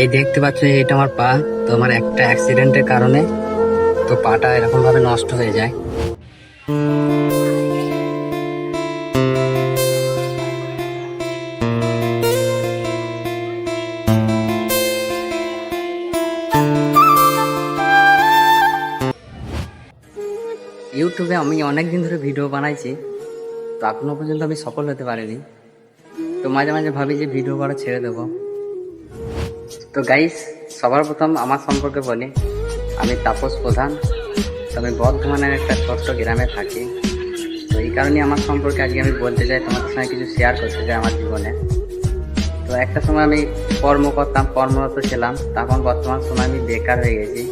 এই দেখতে পাচ্ছ এটা আমার পা। তো আমার একটা অ্যাক্সিডেন্টের কারণে তো পাটা এরকম ভাবে নষ্ট হয়ে যায়। ইউটিউবে আমি অনেক দিন ধরে ভিডিও বানাইছি, তো এখনো পর্যন্ত আমি সফল হতে পারিনি। তো মাঝে মাঝে ভাবি যে ভিডিও করা ছেড়ে দেবো। তো গাইস, সবার প্রথম আমার সম্পর্কে বলি। আমি তাপস প্রধান। তো আমি বর্ধমানের একটা ছোট্ট গ্রামে থাকি। তো এই কারণে আমার সম্পর্কে আজকে আমি বলতে চাই, তোমাদের সঙ্গে কিছু শেয়ার করতে চাই আমার জীবনে। তো একটা সময় আমি কর্ম করতাম, কর্মরত ছিলাম। তখন বর্তমান সময় আমি বেকার হয়ে গেছি।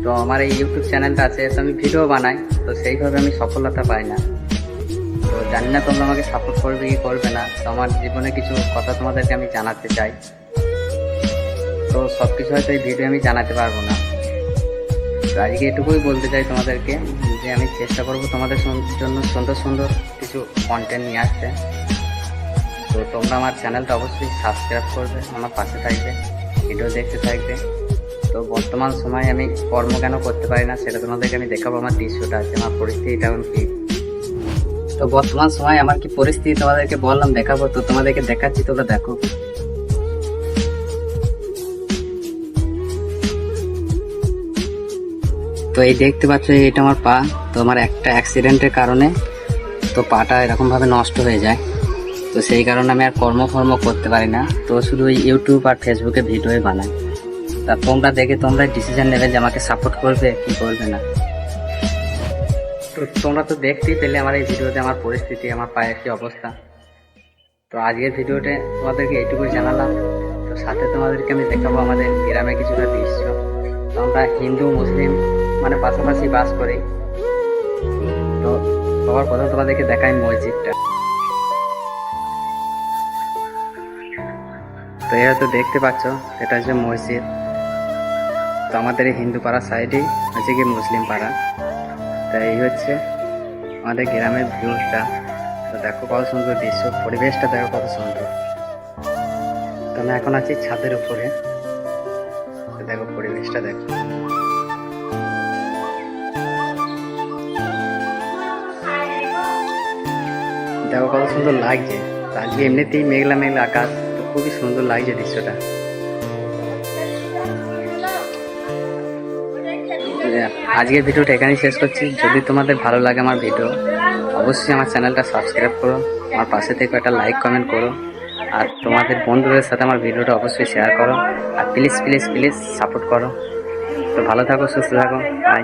তো আমার এই ইউটিউব চ্যানেলটা আছে, তো আমি ভিডিও বানাই, তো সেইভাবে আমি সফলতা পাই না। তো জানি না তোমরা আমাকে সাপোর্ট করবে কি করবে না। তো আমার জীবনে কিছু কথা তোমাদেরকে আমি জানাতে চাই। তো সব কিছু হয়তো এই ভিডিও আমি জানাতে পারবো না। তো আজকে এটুকুই বলতে চাই তোমাদেরকে যে আমি চেষ্টা করবো তোমাদের জন্য সুন্দর সুন্দর কিছু কন্টেন্ট নিয়ে আসতে। তো তোমরা আমার চ্যানেলটা অবশ্যই সাবস্ক্রাইব করবে, আমার পাশে থাকবে, ভিডিও দেখতে থাকবে। তো বর্তমান সময়ে আমি কর্ম কেন করতে পারি না সেটা তোমাদেরকে আমি দেখাবো। আমার দৃশ্যটা আছে, আমার পরিস্থিতিটা এখন কি। তো বর্তমান সময় আমার কি পরিস্থিতি তোমাদেরকে বললাম দেখাবো, তো তোমাদেরকে দেখাচ্ছি, তোমরা দেখো। তো এই দেখতে পাচ্ছ এটা আমার পা। তো আমার একটা অ্যাক্সিডেন্টের কারণে তো পাটা এরকম ভাবে নষ্ট হয়ে যায়। তো সেই কারণে আমি আর কর্মফর্ম করতে পারি না। তো শুধু ইউটিউব আর ফেসবুকে ভিডিওই বানাই। তা তোমরা দেখে তোমরা ডিসিশন নেবে যে আমাকে সাপোর্ট করবে কি করবে না। তো তোমরা তো দেখতেই পেলে আমার এই ভিডিওতে আমার পরিস্থিতি, আমার পায়ের কি অবস্থা। তো আজকের ভিডিওতে তোমাদেরকে এইটুকুই জানালাম। তো সাথে তোমাদেরকে আমি দেখাবো আমাদের গ্রামে কিছুটা দৃশ্য। তো আমরা হিন্দু মুসলিম মানে পাশাপাশি বাস করি। তো সবার প্রথম তোমাদেরকে দেখাই মসজিদটা। তো এই হয়তো দেখতে পাচ্ছ, এটা হচ্ছে মসজিদ। তো আমাদের এই হিন্দু পাড়ার সাইডেই হচ্ছে কি মুসলিম পাড়া। তো এই হচ্ছে আমাদের গ্রামের ভিউটা। তো দেখো কত সুন্দর দৃশ্য, পরিবেশটা দেখো কত সুন্দর। তো আমি এখন আছি ছাদের উপরে। তো দেখো পরিবেশটা দেখো। দেখো কত সুন্দর লাগছে। তো আজকে এমনিতেই মেঘলা মেঘলা আকাশ, তো খুবই সুন্দর লাগছে দৃশ্যটা। আজকের ভিডিওটা এখানেই শেষ করছি। যদি তোমাদের ভালো লাগে আমার ভিডিও, অবশ্যই আমার চ্যানেলটা সাবস্ক্রাইব করো, আমার পাশে থেকে একটা লাইক কমেন্ট করো, আর তোমাদের বন্ধুদের সাথে আমার ভিডিওটা অবশ্যই শেয়ার করো। আর প্লিজ প্লিজ প্লিজ সাপোর্ট করো। তো ভালো থাকো, সুস্থ থাকো, বাই।